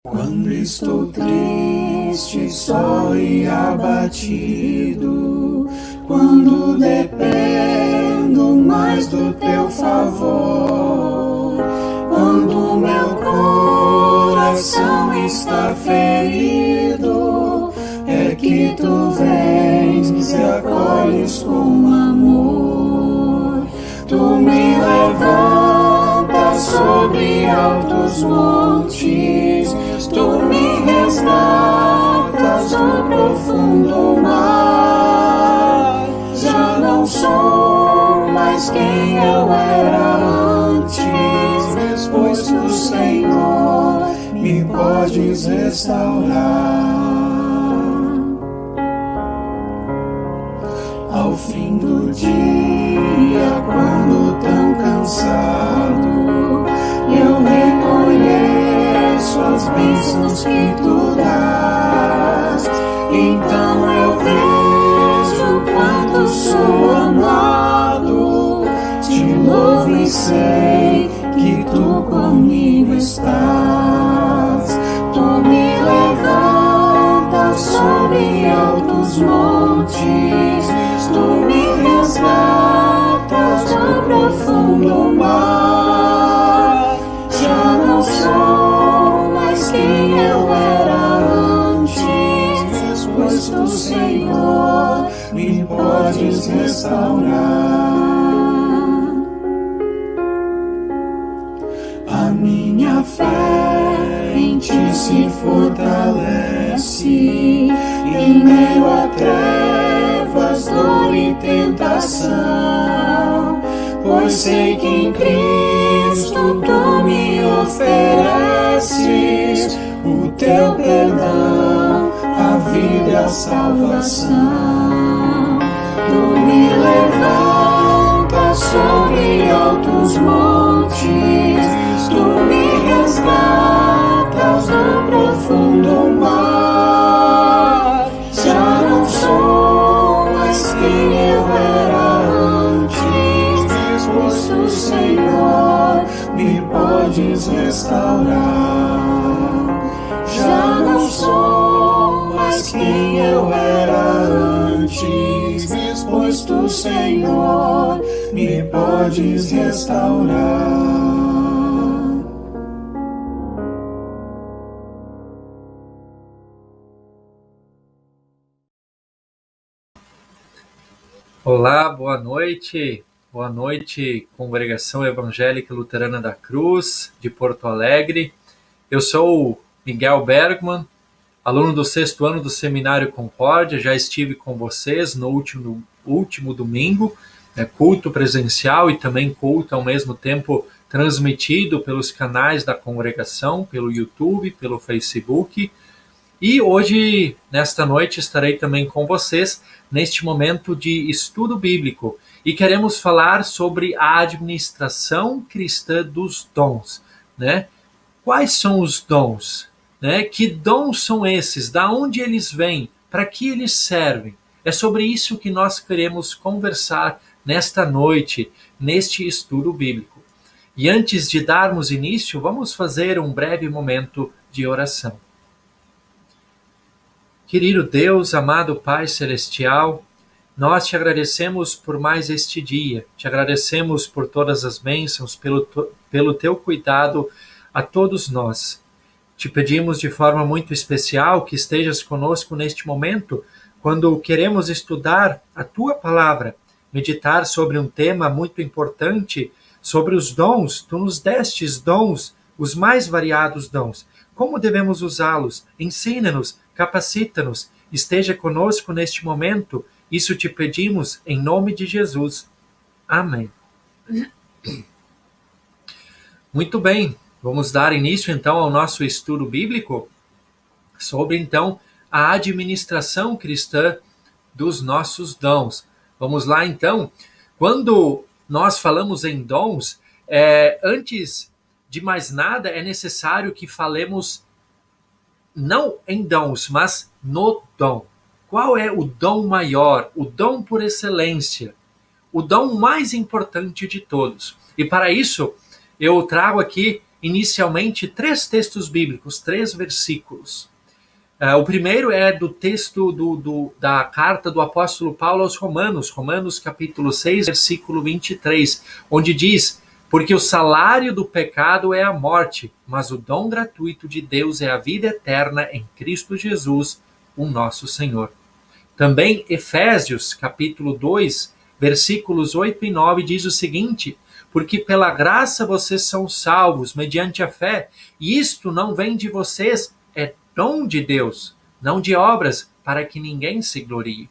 Quando estou triste, só e abatido, quando dependo mais do teu favor, quando meu coração está ferido, é que tu vens e acolhes com amor. Tu me levantas sobre altos montes, tu me resgatas do profundo mar. Já não sou mais quem eu era antes, pois tu, Senhor, me podes restaurar. Ao fim do dia, quando tão cansado, eu reconheço as bênçãos que tu dás. Então eu vejo quanto sou amado, te louvo e sei que tu comigo estás. Tu me levantas sobre altos montes, tu me resgatas do profundo mar. Já não sou mais quem eu era antes, pois tu, Senhor, me podes restaurar. A minha fé em ti se fortalece, em meio a trevas, dor e tentação, pois sei que em Cristo tu me ofereces o teu perdão, a vida e a salvação. Tu me levantas sobre altos montes, tu me resgatas do profundo mar. Já não sou mais quem eu era antes, pois tu, Senhor, me podes restaurar. Já não sou mais quem eu era antes, pois tu, Senhor, me podes restaurar. Olá, boa noite, Congregação Evangélica Luterana da Cruz, de Porto Alegre. Eu sou o Miguel Bergman, aluno do 6º ano do Seminário Concórdia. Já estive com vocês no último domingo, culto presencial e também culto ao mesmo tempo transmitido pelos canais da congregação, pelo YouTube, pelo Facebook. E hoje, nesta noite, estarei também com vocês neste momento de estudo bíblico e queremos falar sobre a administração cristã dos dons, né? Quais são os dons? Né? Que dons são esses? Da onde eles vêm? Para que eles servem? É sobre isso que nós queremos conversar nesta noite, neste estudo bíblico. E antes de darmos início, vamos fazer um breve momento de oração. Querido Deus, amado Pai Celestial, nós te agradecemos por mais este dia, te agradecemos por todas as bênçãos, pelo teu cuidado a todos nós. Te pedimos de forma muito especial que estejas conosco neste momento, quando queremos estudar a tua palavra, meditar sobre um tema muito importante, sobre os dons. Tu nos destes dons, os mais variados dons. Como devemos usá-los? Ensina-nos, capacita-nos, esteja conosco neste momento. Isso te pedimos em nome de Jesus. Amém. Muito bem, vamos dar início então ao nosso estudo bíblico sobre então a administração cristã dos nossos dons. Vamos lá então. Quando nós falamos em dons, antes de mais nada é necessário que falemos não em dons, mas no dom. Qual é o dom maior, o dom por excelência, o dom mais importante de todos? E para isso, eu trago aqui inicialmente 3 textos bíblicos, 3 versículos. O primeiro é do texto da carta do apóstolo Paulo aos Romanos, Romanos capítulo 6, versículo 23, onde diz: porque o salário do pecado é a morte, mas o dom gratuito de Deus é a vida eterna em Cristo Jesus, o nosso Senhor. Também Efésios capítulo 2, versículos 8 e 9 diz o seguinte: porque pela graça vocês são salvos mediante a fé, e isto não vem de vocês, é dom de Deus, não de obras, para que ninguém se glorie.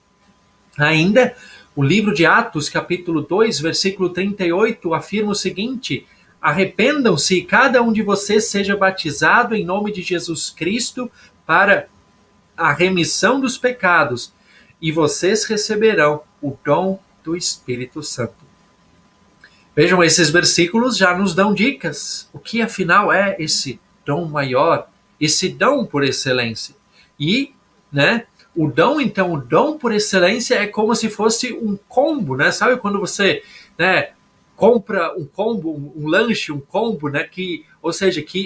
Ainda, o livro de Atos, capítulo 2, versículo 38, afirma o seguinte: arrependam-se e cada um de vocês seja batizado em nome de Jesus Cristo para a remissão dos pecados, e vocês receberão o dom do Espírito Santo. Vejam, esses versículos já nos dão dicas. O que afinal é esse dom maior, esse dom por excelência? E, o dom, então, o dom por excelência é como se fosse um combo, Sabe quando você, compra um combo, um lanche, um combo, que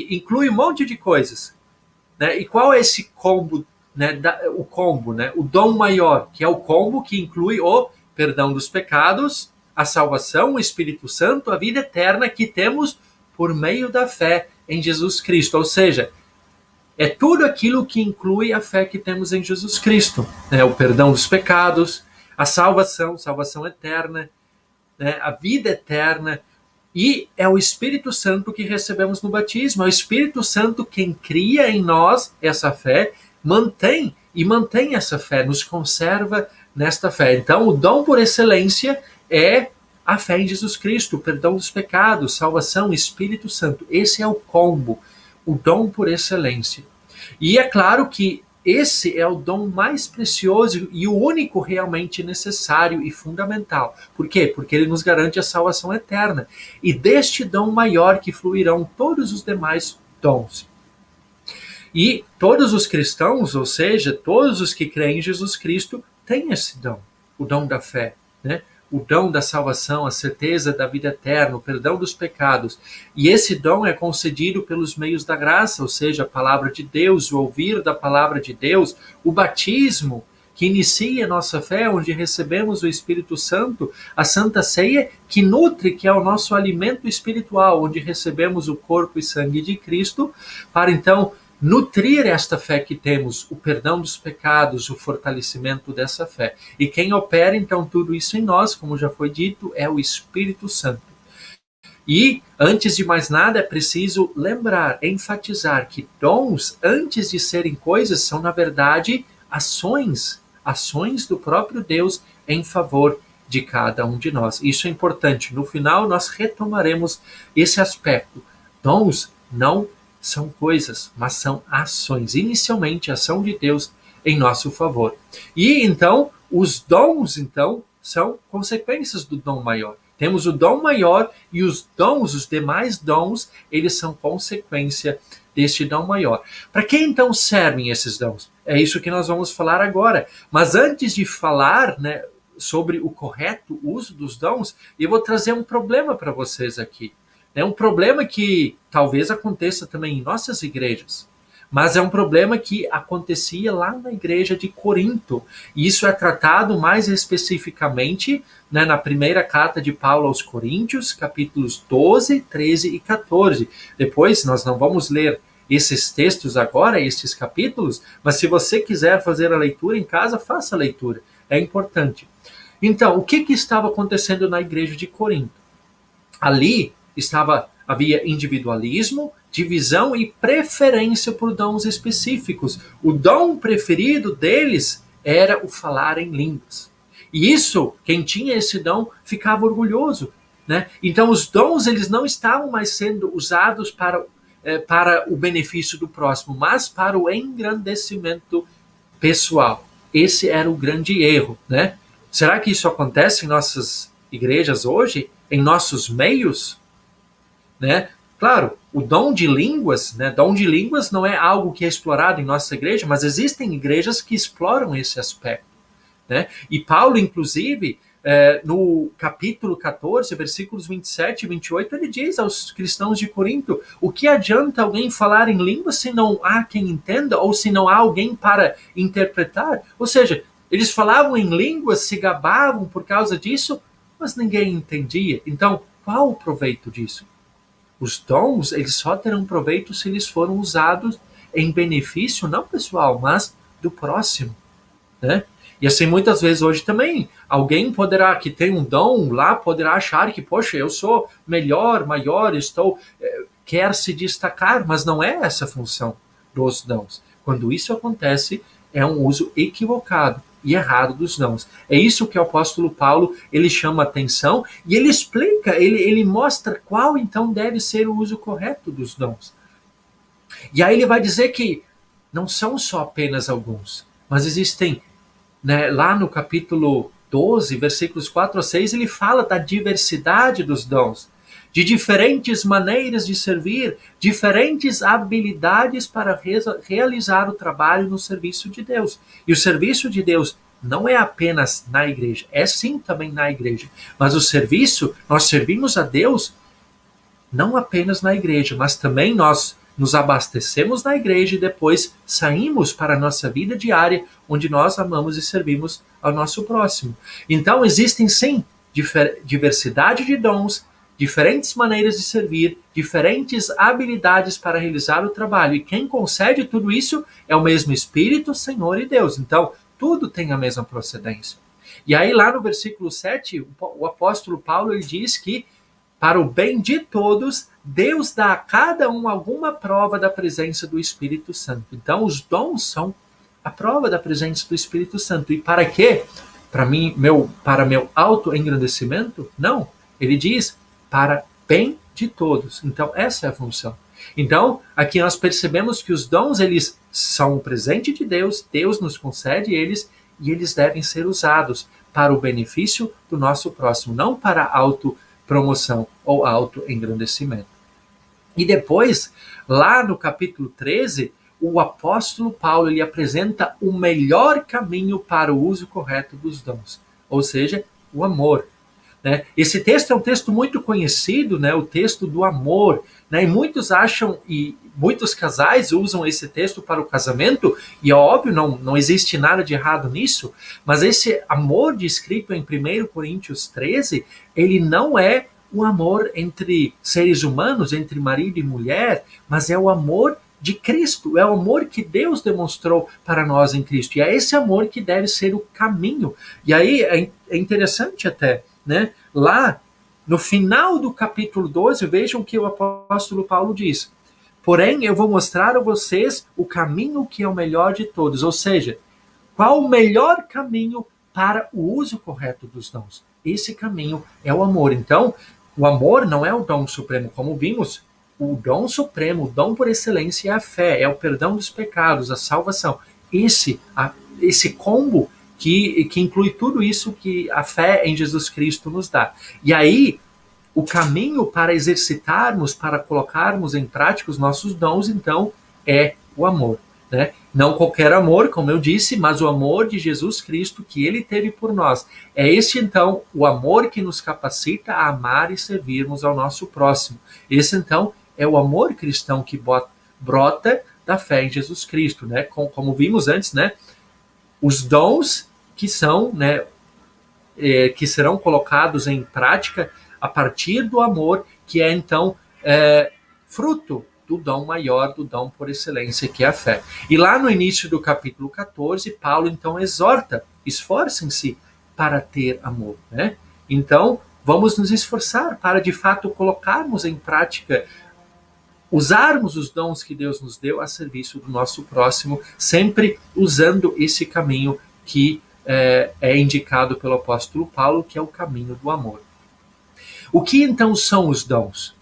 inclui um monte de coisas, E qual é esse combo, o combo, o dom maior, que é o combo que inclui o perdão dos pecados, a salvação, o Espírito Santo, a vida eterna que temos por meio da fé em Jesus Cristo. Ou seja, é tudo aquilo que inclui a fé que temos em Jesus Cristo. O perdão dos pecados, a salvação eterna, a vida eterna. E é o Espírito Santo que recebemos no batismo. É o Espírito Santo quem cria em nós essa fé, mantém essa fé, nos conserva nesta fé. Então, o dom por excelência é a fé em Jesus Cristo, o perdão dos pecados, salvação, Espírito Santo. Esse é o combo, o dom por excelência. E é claro que esse é o dom mais precioso e o único realmente necessário e fundamental. Por quê? Porque ele nos garante a salvação eterna. E deste dom maior que fluirão todos os demais dons. E todos os cristãos, ou seja, todos os que creem em Jesus Cristo, têm esse dom, o dom da fé, O dom da salvação, a certeza da vida eterna, o perdão dos pecados. E esse dom é concedido pelos meios da graça, ou seja, a palavra de Deus, o ouvir da palavra de Deus, o batismo, que inicia a nossa fé, onde recebemos o Espírito Santo, a Santa Ceia, que nutre, que é o nosso alimento espiritual, onde recebemos o corpo e sangue de Cristo, para então nutrir esta fé que temos, o perdão dos pecados, o fortalecimento dessa fé. E quem opera então tudo isso em nós, como já foi dito, é o Espírito Santo. E, antes de mais nada, é preciso lembrar, enfatizar que dons, antes de serem coisas, são na verdade ações do próprio Deus em favor de cada um de nós. Isso é importante. No final, nós retomaremos esse aspecto. Dons não são coisas, mas são ações. Inicialmente, a ação de Deus em nosso favor. E então, os dons, são consequências do dom maior. Temos o dom maior e os dons, os demais dons, eles são consequência deste dom maior. Para que então servem esses dons? É isso que nós vamos falar agora. Mas antes de falar, sobre o correto uso dos dons, eu vou trazer um problema para vocês aqui. É um problema que talvez aconteça também em nossas igrejas, mas é um problema que acontecia lá na igreja de Corinto. E isso é tratado mais especificamente na primeira carta de Paulo aos Coríntios, capítulos 12, 13 e 14. Depois nós não vamos ler esses textos agora, estes capítulos, mas se você quiser fazer a leitura em casa, faça a leitura. É importante. Então, o que estava acontecendo na igreja de Corinto? Ali havia individualismo, divisão e preferência por dons específicos. O dom preferido deles era o falar em línguas. E isso, quem tinha esse dom, ficava orgulhoso. Então, os dons eles não estavam mais sendo usados para o benefício do próximo, mas para o engrandecimento pessoal. Esse era o grande erro. Será que isso acontece em nossas igrejas hoje? Em nossos meios? Claro, o dom de línguas, dom de línguas não é algo que é explorado em nossa igreja, mas existem igrejas que exploram esse aspecto. E Paulo, inclusive, no capítulo 14, versículos 27 e 28, ele diz aos cristãos de Corinto: o que adianta alguém falar em língua se não há quem entenda ou se não há alguém para interpretar? Ou seja, eles falavam em línguas, se gabavam por causa disso, mas ninguém entendia. Então, qual o proveito disso? Os dons, eles só terão proveito se eles foram usados em benefício, não pessoal, mas do próximo, né? E assim, muitas vezes hoje também, alguém poderá, que tem um dom lá, poderá achar que, poxa, eu sou melhor, maior, quer se destacar, mas não é essa a função dos dons. Quando isso acontece, é um uso equivocado e errado dos dons. É isso que o apóstolo Paulo, ele chama atenção e ele explica, ele mostra qual então deve ser o uso correto dos dons. E aí ele vai dizer que não são só apenas alguns, mas existem, né, lá no capítulo 12, versículos 4 a 6, ele fala da diversidade dos dons, de diferentes maneiras de servir, diferentes habilidades para realizar o trabalho no serviço de Deus. E o serviço de Deus não é apenas na igreja, é sim também na igreja, mas o serviço, nós servimos a Deus não apenas na igreja, mas também nós nos abastecemos na igreja e depois saímos para a nossa vida diária, onde nós amamos e servimos ao nosso próximo. Então, existem sim diversidade de dons, diferentes maneiras de servir, diferentes habilidades para realizar o trabalho. E quem concede tudo isso é o mesmo Espírito, Senhor e Deus. Então, tudo tem a mesma procedência. E aí, lá no versículo 7, o apóstolo Paulo ele diz que, para o bem de todos, Deus dá a cada um alguma prova da presença do Espírito Santo. Então, os dons são a prova da presença do Espírito Santo. E para quê? Para meu autoengrandecimento? Não. Ele diz, para bem de todos. Então, essa é a função. Então, aqui nós percebemos que os dons, eles são um presente de Deus, Deus nos concede eles, e eles devem ser usados para o benefício do nosso próximo, não para autopromoção ou autoengrandecimento. E depois, lá no capítulo 13, o apóstolo Paulo ele apresenta o melhor caminho para o uso correto dos dons, ou seja, o amor. Né? Esse texto é um texto muito conhecido, né? O texto do amor. Né? E muitos acham, e muitos casais usam esse texto para o casamento, e é óbvio, não existe nada de errado nisso, mas esse amor descrito em 1 Coríntios 13, ele não é o amor entre seres humanos, entre marido e mulher, mas é o amor de Cristo, é o amor que Deus demonstrou para nós em Cristo, e é esse amor que deve ser o caminho. E aí é interessante até, né? Lá no final do capítulo 12, vejam que o apóstolo Paulo diz: porém eu vou mostrar a vocês o caminho que é o melhor de todos, ou seja, qual o melhor caminho para o uso correto dos dons. Esse caminho é o amor. Então, o amor não é o dom supremo, como vimos. O dom supremo, o dom por excelência é a fé, é o perdão dos pecados, a salvação. Esse combo que inclui tudo isso que a fé em Jesus Cristo nos dá. E aí, o caminho para exercitarmos, para colocarmos em prática os nossos dons, então, é o amor. Né? Não qualquer amor, como eu disse, mas o amor de Jesus Cristo que ele teve por nós. É este, então, o amor que nos capacita a amar e servirmos ao nosso próximo. Esse, então, é o amor cristão que brota da fé em Jesus Cristo. Né? Como vimos antes, né? Os dons que são, né, que serão colocados em prática a partir do amor, que é, então, fruto do dom maior, do dom por excelência, que é a fé. E lá no início do capítulo 14, Paulo então exorta, esforcem-se para ter amor. Né? Então, vamos nos esforçar para de fato colocarmos em prática, usarmos os dons que Deus nos deu a serviço do nosso próximo, sempre usando esse caminho que é indicado pelo apóstolo Paulo, que é o caminho do amor. O que então são os dons?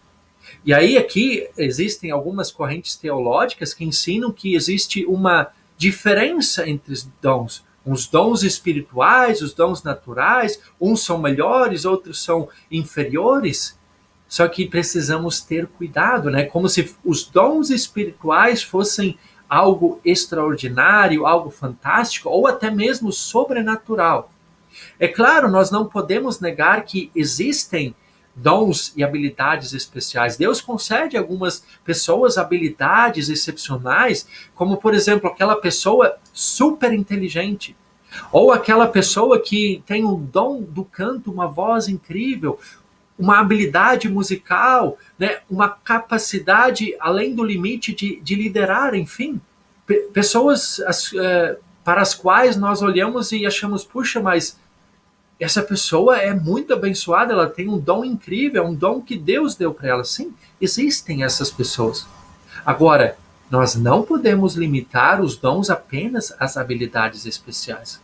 E aí aqui existem algumas correntes teológicas que ensinam que existe uma diferença entre os dons. Os dons espirituais, os dons naturais, uns são melhores, outros são inferiores. Só que precisamos ter cuidado, né? Como se os dons espirituais fossem algo extraordinário, algo fantástico, ou até mesmo sobrenatural. É claro, nós não podemos negar que existem dons e habilidades especiais. Deus concede a algumas pessoas habilidades excepcionais, como, por exemplo, aquela pessoa super inteligente, ou aquela pessoa que tem um dom do canto, uma voz incrível, uma habilidade musical, né? Uma capacidade além do limite de liderar, enfim. Pessoas para as quais nós olhamos e achamos, puxa, mas essa pessoa é muito abençoada, ela tem um dom incrível, é um dom que Deus deu para ela. Sim, existem essas pessoas. Agora, nós não podemos limitar os dons apenas às habilidades especiais.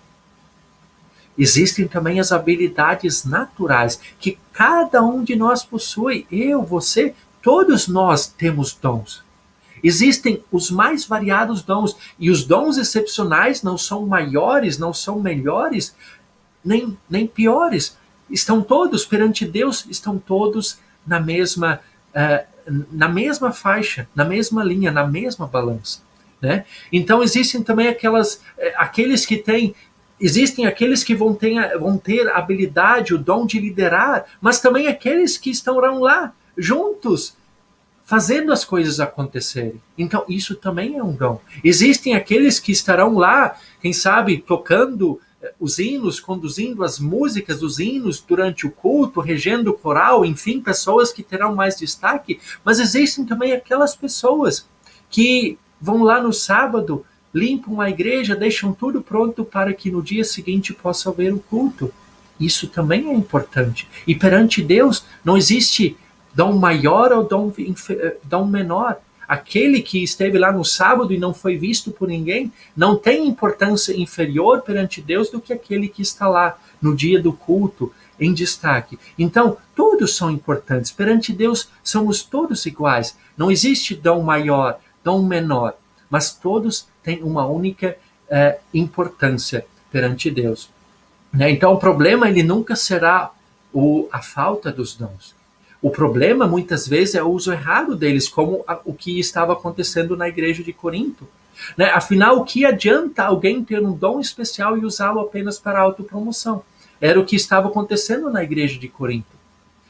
Existem também as habilidades naturais que cada um de nós possui. Eu, você, todos nós temos dons. Existem os mais variados dons, e os dons excepcionais não são maiores, não são melhores, nem piores. Estão todos perante Deus, estão todos na mesma faixa, na mesma linha, na mesma balança. Né? Então existem também aqueles que têm. Existem aqueles que vão ter a habilidade, o dom de liderar, mas também aqueles que estarão lá, juntos, fazendo as coisas acontecerem. Então, isso também é um dom. Existem aqueles que estarão lá, quem sabe, tocando os hinos, conduzindo as músicas dos hinos durante o culto, regendo o coral, enfim, pessoas que terão mais destaque, mas existem também aquelas pessoas que vão lá no sábado, limpam a igreja, deixam tudo pronto para que no dia seguinte possa haver o culto. Isso também é importante. E perante Deus não existe dom maior ou dom menor. Aquele que esteve lá no sábado e não foi visto por ninguém não tem importância inferior perante Deus do que aquele que está lá no dia do culto em destaque. Então, todos são importantes. Perante Deus somos todos iguais. Não existe dom maior, dom menor, mas todos têm uma única importância perante Deus. Então, o problema ele nunca será a falta dos dons. O problema, muitas vezes, é o uso errado deles, como o que estava acontecendo na igreja de Corinto. Né? Afinal, o que adianta alguém ter um dom especial e usá-lo apenas para autopromoção? Era o que estava acontecendo na igreja de Corinto.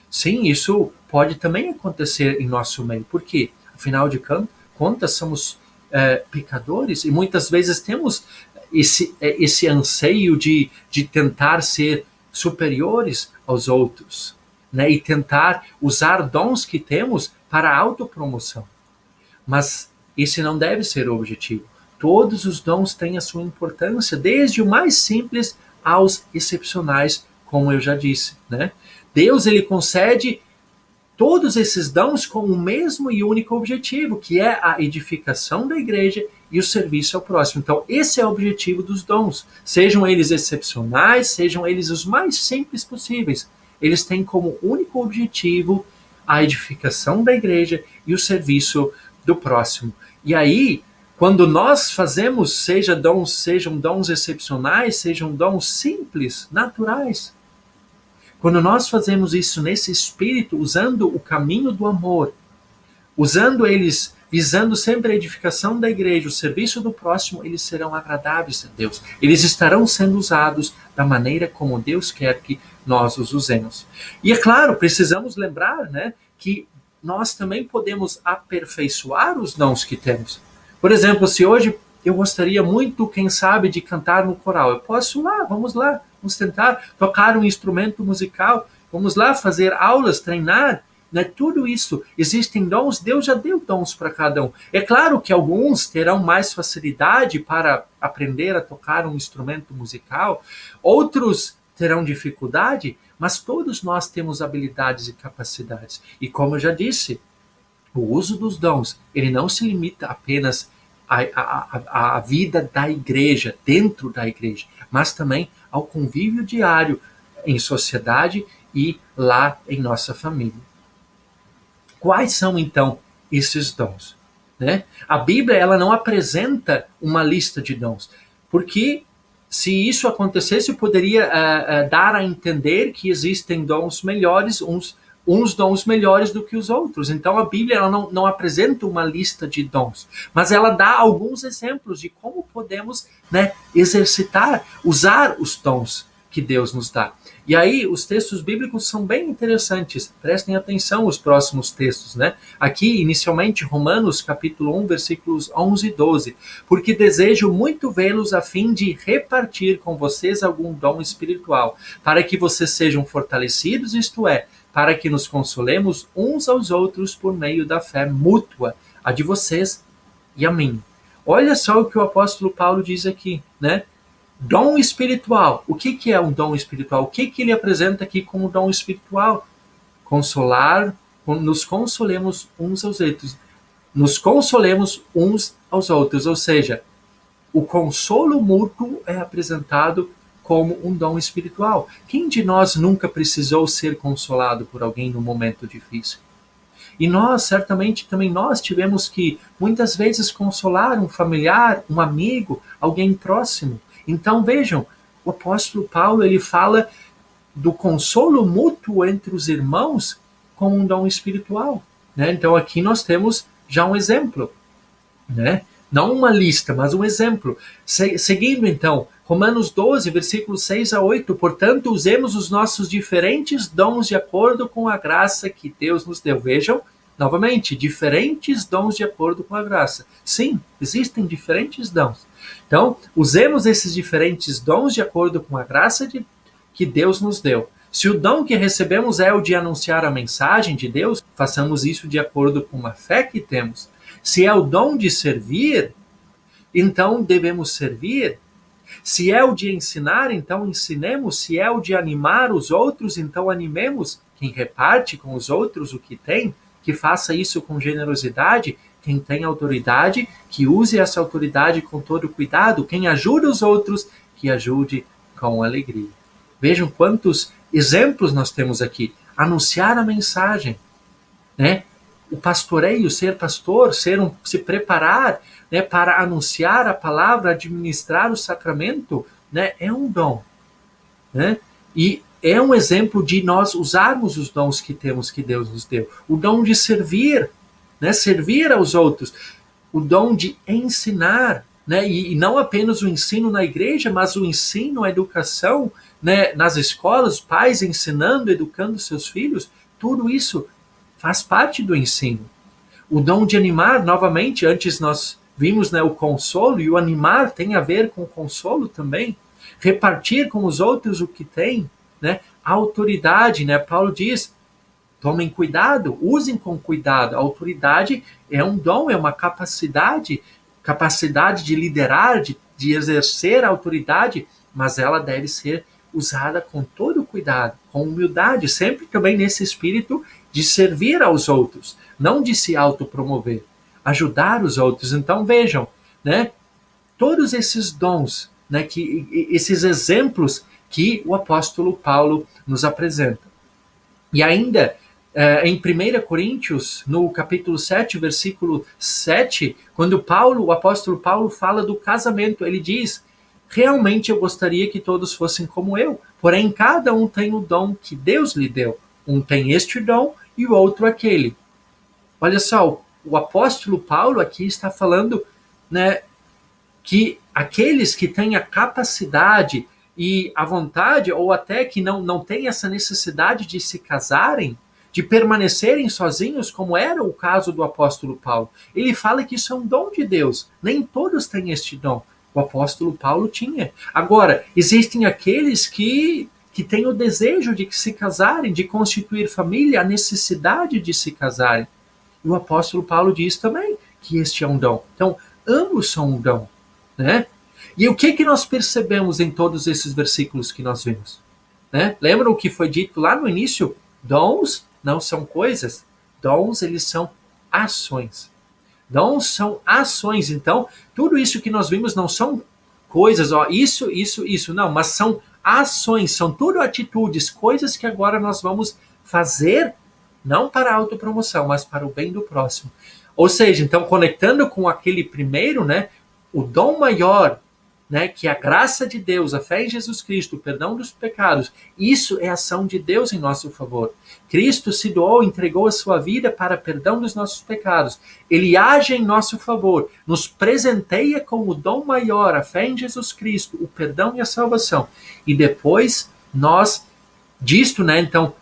Sim, isso pode também acontecer em nosso meio. Por quê? Afinal de contas, somos pecadores e muitas vezes temos esse anseio de tentar ser superiores aos outros. Né, e tentar usar dons que temos para a autopromoção. Mas esse não deve ser o objetivo. Todos os dons têm a sua importância, desde o mais simples aos excepcionais, como eu já disse. Né? Deus ele concede todos esses dons com o mesmo e único objetivo, que é a edificação da igreja e o serviço ao próximo. Então, esse é o objetivo dos dons. Sejam eles excepcionais, sejam eles os mais simples possíveis. Eles têm como único objetivo a edificação da igreja e o serviço do próximo. E aí, quando nós fazemos, sejam dons excepcionais, sejam dons simples, naturais, quando nós fazemos isso nesse espírito, usando o caminho do amor, usando eles, visando sempre a edificação da igreja, o serviço do próximo, eles serão agradáveis a Deus. Eles estarão sendo usados da maneira como Deus quer que nós os usemos. E é claro, precisamos lembrar, né, que nós também podemos aperfeiçoar os dons que temos. Por exemplo, se hoje eu gostaria muito, quem sabe, de cantar no coral, eu posso vamos lá, vamos tentar tocar um instrumento musical, vamos lá fazer aulas, treinar, né? Tudo isso, existem dons, Deus já deu dons para cada um. É claro que alguns terão mais facilidade para aprender a tocar um instrumento musical, outros terão dificuldade, mas todos nós temos habilidades e capacidades. E como eu já disse, o uso dos dons, ele não se limita apenas à vida da igreja, dentro da igreja, mas também ao convívio diário em sociedade e lá em nossa família. Quais são, então, esses dons? Né? A Bíblia ela não apresenta uma lista de dons, porque se isso acontecesse, poderia dar a entender que existem dons melhores, uns dons melhores do que os outros. Então a Bíblia ela não apresenta uma lista de dons, mas ela dá alguns exemplos de como podemos, né, exercitar, usar os dons que Deus nos dá. E aí os textos bíblicos são bem interessantes. Prestem atenção os próximos textos, né? Aqui, inicialmente, Romanos capítulo 1, versículos 11 e 12. Porque desejo muito vê-los a fim de repartir com vocês algum dom espiritual, para que vocês sejam fortalecidos, isto é, para que nos consolemos uns aos outros por meio da fé mútua, a de vocês e a mim. Olha só o que o apóstolo Paulo diz aqui, né? Dom espiritual. O que é um dom espiritual? O que ele apresenta aqui como dom espiritual? Consolar, nos consolemos uns aos outros. Nos consolemos uns aos outros. Ou seja, o consolo mútuo é apresentado como um dom espiritual. Quem de nós nunca precisou ser consolado por alguém num momento difícil? E nós, certamente, também nós tivemos que, muitas vezes, consolar um familiar, um amigo, alguém próximo. Então, vejam, o apóstolo Paulo, ele fala do consolo mútuo entre os irmãos como um dom espiritual, né? Então, aqui nós temos já um exemplo, né? Não uma lista, mas um exemplo. Seguindo, então, Romanos 12, versículos 6 a 8. Portanto, usemos os nossos diferentes dons de acordo com a graça que Deus nos deu. Vejam, novamente, diferentes dons de acordo com a graça. Sim, existem diferentes dons. Então, usemos esses diferentes dons de acordo com a graça que Deus nos deu. Se o dom que recebemos é o de anunciar a mensagem de Deus, façamos isso de acordo com a fé que temos. Se é o dom de servir, então devemos servir. Se é o de ensinar, então ensinemos. Se é o de animar os outros, então animemos. Quem reparte com os outros o que tem, que faça isso com generosidade. Quem tem autoridade, que use essa autoridade com todo cuidado. Quem ajuda os outros, que ajude com alegria. Vejam quantos exemplos nós temos aqui. Anunciar a mensagem, né? O pastoreio, ser pastor, se preparar, né, para anunciar a palavra, administrar o sacramento, né, é um dom, né? E é um exemplo de nós usarmos os dons que temos, que Deus nos deu. O dom de servir, né, servir aos outros. O dom de ensinar, né, e não apenas o ensino na igreja, mas o ensino, a educação, né, nas escolas, pais ensinando, educando seus filhos. Tudo isso faz parte do ensino. O dom de animar, novamente, antes nós vimos, né, o consolo, e o animar tem a ver com o consolo também. Repartir com os outros o que tem, né? A autoridade, né? Paulo diz, tomem cuidado, usem com cuidado. A autoridade é um dom, é uma capacidade de liderar, de exercer a autoridade, mas ela deve ser usada com todo cuidado, com humildade, sempre também nesse espírito de servir aos outros, não de se autopromover, ajudar os outros. Então vejam, né, todos esses dons, né, esses exemplos que o apóstolo Paulo nos apresenta. E ainda em 1 Coríntios, no capítulo 7, versículo 7, quando o apóstolo Paulo fala do casamento, ele diz: realmente eu gostaria que todos fossem como eu, porém cada um tem o dom que Deus lhe deu. Um tem este dom e o outro aquele. Olha só, o apóstolo Paulo aqui está falando, né, que aqueles que têm a capacidade e a vontade, ou até que não têm essa necessidade de se casarem, de permanecerem sozinhos, como era o caso do apóstolo Paulo. Ele fala que isso é um dom de Deus. Nem todos têm este dom. O apóstolo Paulo tinha. Agora, existem aqueles que têm o desejo de se casarem, de constituir família, a necessidade de se casarem. E o apóstolo Paulo diz também que este é um dom. Então, ambos são um dom, né? E o que nós percebemos em todos esses versículos que nós vimos? Né? Lembram o que foi dito lá no início? Dons não são coisas. Dons, eles são ações. Dons são ações. Então, tudo isso que nós vimos não são coisas, ó, isso, não, mas são ações, são tudo atitudes, coisas que agora nós vamos fazer, não para a autopromoção, mas para o bem do próximo. Ou seja, então, conectando com aquele primeiro, né, o dom maior, né, que a graça de Deus, a fé em Jesus Cristo, o perdão dos pecados, isso é ação de Deus em nosso favor. Cristo se doou, entregou a sua vida para perdão dos nossos pecados. Ele age em nosso favor, nos presenteia com o dom maior, a fé em Jesus Cristo, o perdão e a salvação. E depois nós, disto, né, então,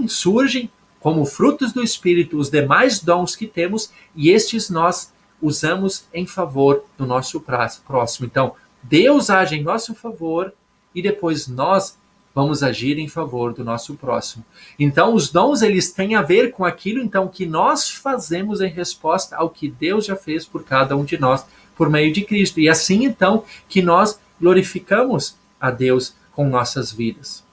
surgem como frutos do Espírito os demais dons que temos, e estes nós usamos em favor do nosso próximo. Então, Deus age em nosso favor e depois nós vamos agir em favor do nosso próximo. Então, os dons, eles têm a ver com aquilo então que nós fazemos em resposta ao que Deus já fez por cada um de nós por meio de Cristo. E assim então que nós glorificamos a Deus com nossas vidas.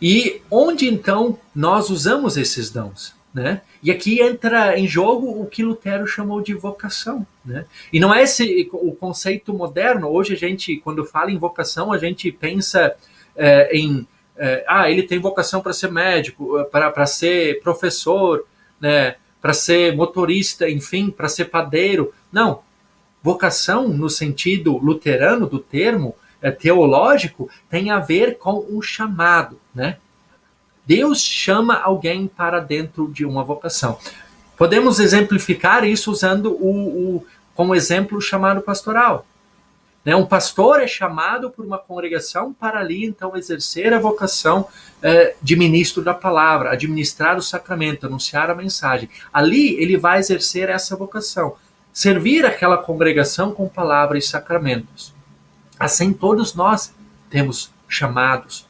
E onde então nós usamos esses dons? Né? E aqui entra em jogo o que Lutero chamou de vocação. Né? E não é esse o conceito moderno. Hoje a gente, quando fala em vocação, a gente pensa ele tem vocação para ser médico, para ser professor, né? Para ser motorista, enfim, para ser padeiro. Não. Vocação, no sentido luterano do termo, teológico, tem a ver com um chamado, né? Deus chama alguém para dentro de uma vocação. Podemos exemplificar isso usando como exemplo o chamado pastoral. Né? Um pastor é chamado por uma congregação para ali, então, exercer a vocação de ministro da palavra, administrar o sacramento, anunciar a mensagem. Ali ele vai exercer essa vocação, servir aquela congregação com palavra e sacramentos. Assim, todos nós temos chamados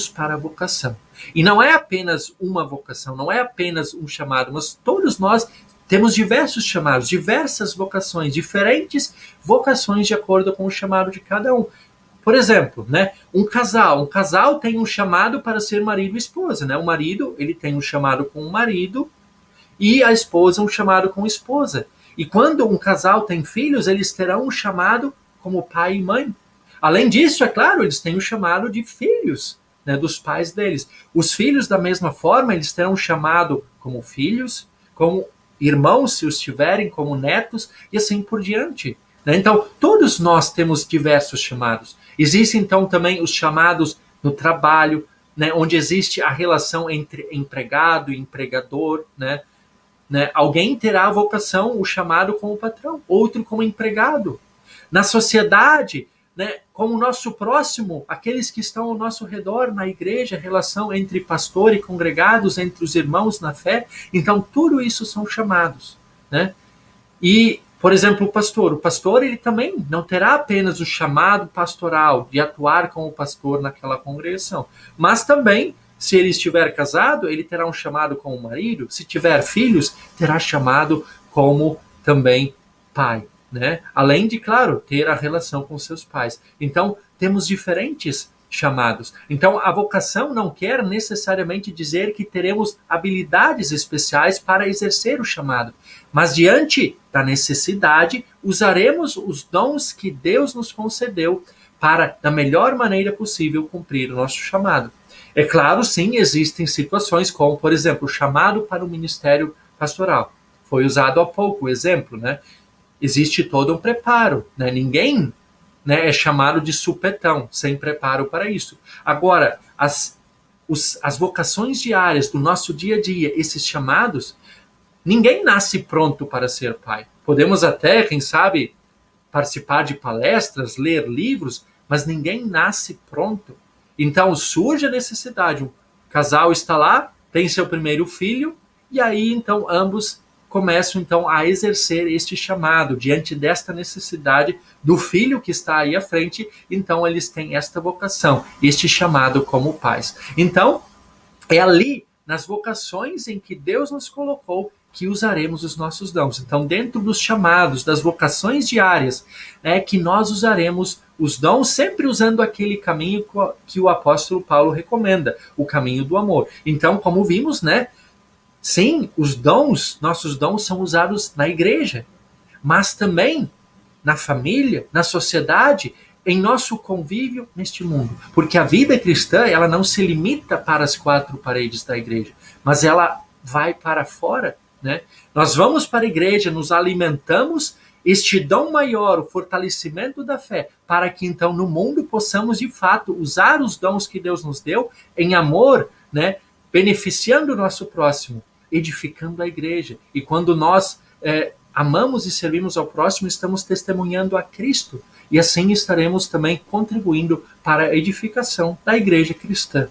para a vocação. E não é apenas uma vocação, não é apenas um chamado, mas todos nós temos diversos chamados, diversas vocações, diferentes vocações de acordo com o chamado de cada um. Por exemplo, né, um casal tem um chamado para ser marido e esposa. Né? O marido, ele tem um chamado com o marido e a esposa um chamado com a esposa. E quando um casal tem filhos, eles terão um chamado como pai e mãe. Além disso, é claro, eles têm o chamado de filhos, né, dos pais deles. Os filhos, da mesma forma, eles terão um chamado como filhos, como irmãos, se os tiverem, como netos, e assim por diante. Né? Então, todos nós temos diversos chamados. Existem, então, também os chamados no trabalho, né, onde existe a relação entre empregado e empregador. Né? Alguém terá a vocação, o chamado como patrão, outro como empregado. Na sociedade, né, como o nosso próximo, aqueles que estão ao nosso redor na igreja, a relação entre pastor e congregados, entre os irmãos na fé. Então, tudo isso são chamados. Né? E, por exemplo, o pastor ele também não terá apenas o chamado pastoral de atuar como pastor naquela congregação, mas também, se ele estiver casado, ele terá um chamado como marido, se tiver filhos, terá chamado como também pai. Né? Além de, claro, ter a relação com seus pais. Então, temos diferentes chamados. Então, a vocação não quer necessariamente dizer que teremos habilidades especiais para exercer o chamado, mas diante da necessidade, usaremos os dons que Deus nos concedeu para, da melhor maneira possível, cumprir o nosso chamado. É claro, sim, existem situações como, por exemplo, o chamado para o ministério pastoral. Foi usado há pouco o exemplo, né? Existe todo um preparo, né? Ninguém, né, é chamado de supetão, sem preparo para isso. Agora, as vocações diárias do nosso dia a dia, esses chamados, ninguém nasce pronto para ser pai. Podemos até, quem sabe, participar de palestras, ler livros, mas ninguém nasce pronto. Então surge a necessidade, o casal está lá, tem seu primeiro filho, e aí então ambos começam então a exercer este chamado diante desta necessidade do filho que está aí à frente. Então eles têm esta vocação, este chamado como pais. Então é ali nas vocações em que Deus nos colocou que usaremos os nossos dons. Então, dentro dos chamados, das vocações diárias, é que nós usaremos os dons, sempre usando aquele caminho que o apóstolo Paulo recomenda, o caminho do amor. Então, como vimos, né? Sim, os dons, nossos dons são usados na igreja, mas também na família, na sociedade, em nosso convívio neste mundo. Porque a vida cristã, ela não se limita para as quatro paredes da igreja, mas ela vai para fora. Né? Nós vamos para a igreja, nos alimentamos este dom maior, o fortalecimento da fé, para que então no mundo possamos de fato usar os dons que Deus nos deu em amor, né, beneficiando o nosso próximo, edificando a igreja. E quando nós amamos e servimos ao próximo, estamos testemunhando a Cristo. E assim estaremos também contribuindo para a edificação da igreja cristã.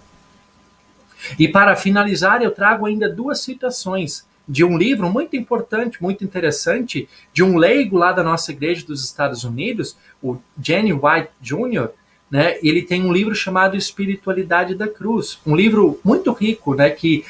E para finalizar, eu trago ainda 2 citações de um livro muito importante, muito interessante, de um leigo lá da nossa igreja dos Estados Unidos, o Jenny White Jr., né? Ele tem um livro chamado Espiritualidade da Cruz, um livro muito rico, né? Que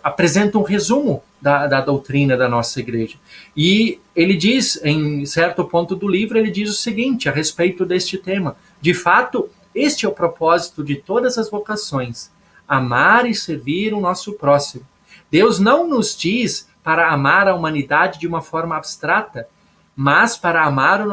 apresenta um resumo da doutrina da nossa igreja. E ele diz, em certo ponto do livro, ele diz o seguinte a respeito deste tema: de fato, este é o propósito de todas as vocações, amar e servir o nosso próximo. Deus não nos diz para amar a humanidade de uma forma abstrata, mas para amar o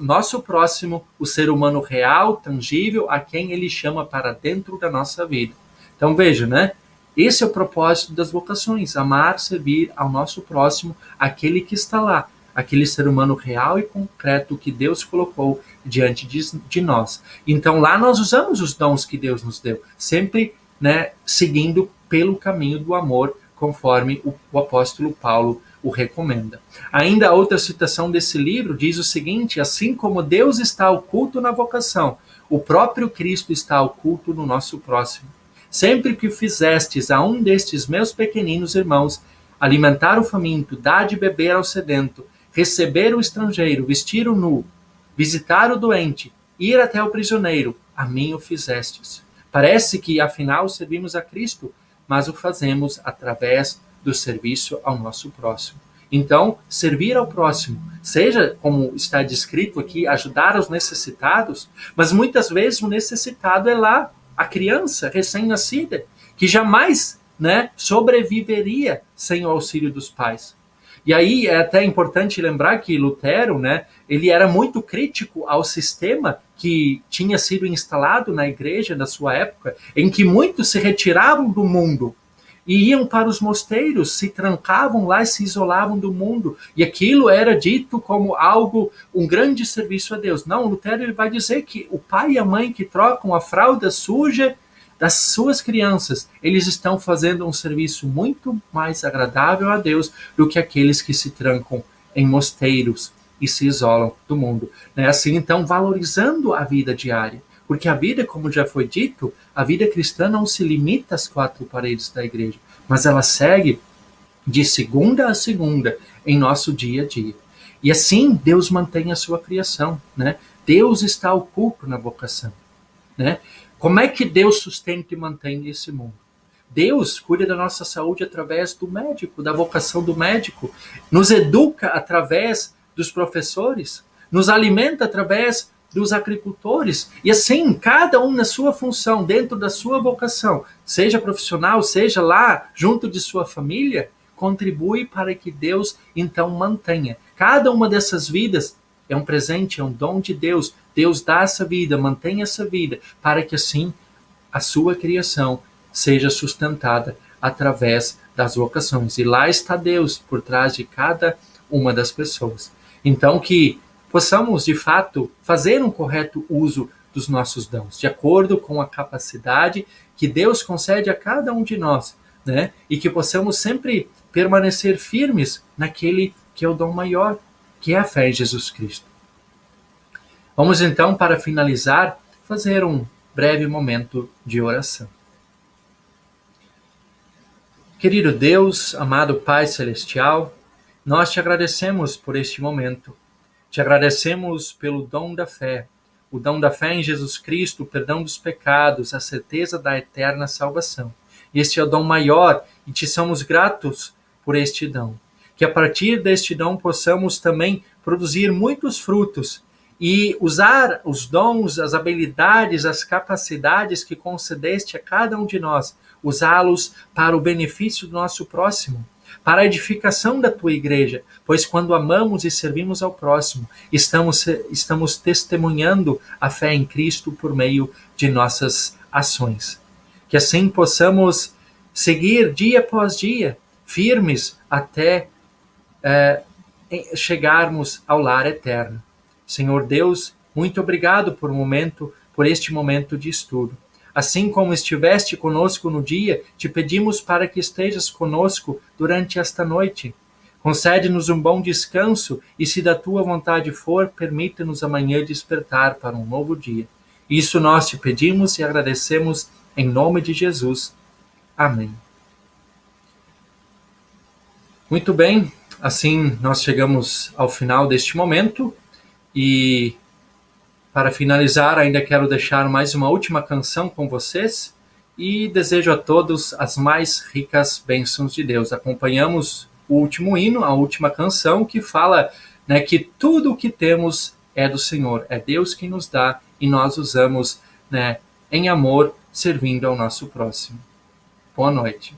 nosso próximo, o ser humano real, tangível, a quem ele chama para dentro da nossa vida. Então veja, né? Esse é o propósito das vocações: amar, servir ao nosso próximo, aquele que está lá, aquele ser humano real e concreto que Deus colocou diante de nós. Então lá nós usamos os dons que Deus nos deu, sempre, né, seguindo pelo caminho do amor, conforme o apóstolo Paulo o recomenda. Ainda a outra citação desse livro diz o seguinte: assim como Deus está oculto na vocação, o próprio Cristo está oculto no nosso próximo. Sempre que fizestes a um destes meus pequeninos irmãos, alimentar o faminto, dar de beber ao sedento, receber o estrangeiro, vestir o nu, visitar o doente, ir até o prisioneiro, a mim o fizestes. Parece que, afinal, servimos a Cristo, mas o fazemos através do serviço ao nosso próximo. Então, servir ao próximo, seja, como está descrito aqui, ajudar os necessitados, mas muitas vezes o necessitado é lá a criança recém-nascida, que jamais, né, sobreviveria sem o auxílio dos pais. E aí é até importante lembrar que Lutero, né, ele era muito crítico ao sistema que tinha sido instalado na igreja da sua época, em que muitos se retiravam do mundo e iam para os mosteiros, se trancavam lá e se isolavam do mundo. E aquilo era dito como algo, um grande serviço a Deus. Não, Lutero ele vai dizer que o pai e a mãe que trocam a fralda suja das suas crianças, eles estão fazendo um serviço muito mais agradável a Deus do que aqueles que se trancam em mosteiros e se isolam do mundo. Assim, então, valorizando a vida diária. Porque a vida, como já foi dito, a vida cristã não se limita às 4 paredes da igreja, mas ela segue de segunda a segunda em nosso dia a dia. E assim Deus mantém a sua criação, né? Deus está oculto na vocação, né? Como é que Deus sustenta e mantém esse mundo? Deus cuida da nossa saúde através do médico, da vocação do médico, nos educa através dos professores, nos alimenta através dos agricultores, e assim, cada um na sua função, dentro da sua vocação, seja profissional, seja lá junto de sua família, contribui para que Deus então mantenha. Cada uma dessas vidas é um presente, é um dom de Deus. Deus dá essa vida, mantém essa vida, para que assim a sua criação seja sustentada através das vocações. E lá está Deus por trás de cada uma das pessoas. Então que possamos, de fato, fazer um correto uso dos nossos dons, de acordo com a capacidade que Deus concede a cada um de nós, né? E que possamos sempre permanecer firmes naquele que é o dom maior, que é a fé em Jesus Cristo. Vamos então, para finalizar, fazer um breve momento de oração. Querido Deus, amado Pai Celestial, nós te agradecemos por este momento. Te agradecemos pelo dom da fé, o dom da fé em Jesus Cristo, o perdão dos pecados, a certeza da eterna salvação. Este é o dom maior e te somos gratos por este dom. Que a partir deste dom possamos também produzir muitos frutos e usar os dons, as habilidades, as capacidades que concedeste a cada um de nós, usá-los para o benefício do nosso próximo, para a edificação da tua igreja, pois quando amamos e servimos ao próximo, estamos testemunhando a fé em Cristo por meio de nossas ações. Que assim possamos seguir dia após dia, firmes até chegarmos ao lar eterno. Senhor Deus, muito obrigado por este momento de estudo. Assim como estiveste conosco no dia, te pedimos para que estejas conosco durante esta noite. Concede-nos um bom descanso e, se da tua vontade for, permita-nos amanhã despertar para um novo dia. Isso nós te pedimos e agradecemos em nome de Jesus. Amém. Muito bem, assim nós chegamos ao final deste momento e, para finalizar, ainda quero deixar mais uma última canção com vocês e desejo a todos as mais ricas bênçãos de Deus. Acompanhamos o último hino, a última canção, que fala, né, que tudo o que temos é do Senhor, é Deus quem nos dá e nós usamos, né, em amor, servindo ao nosso próximo. Boa noite.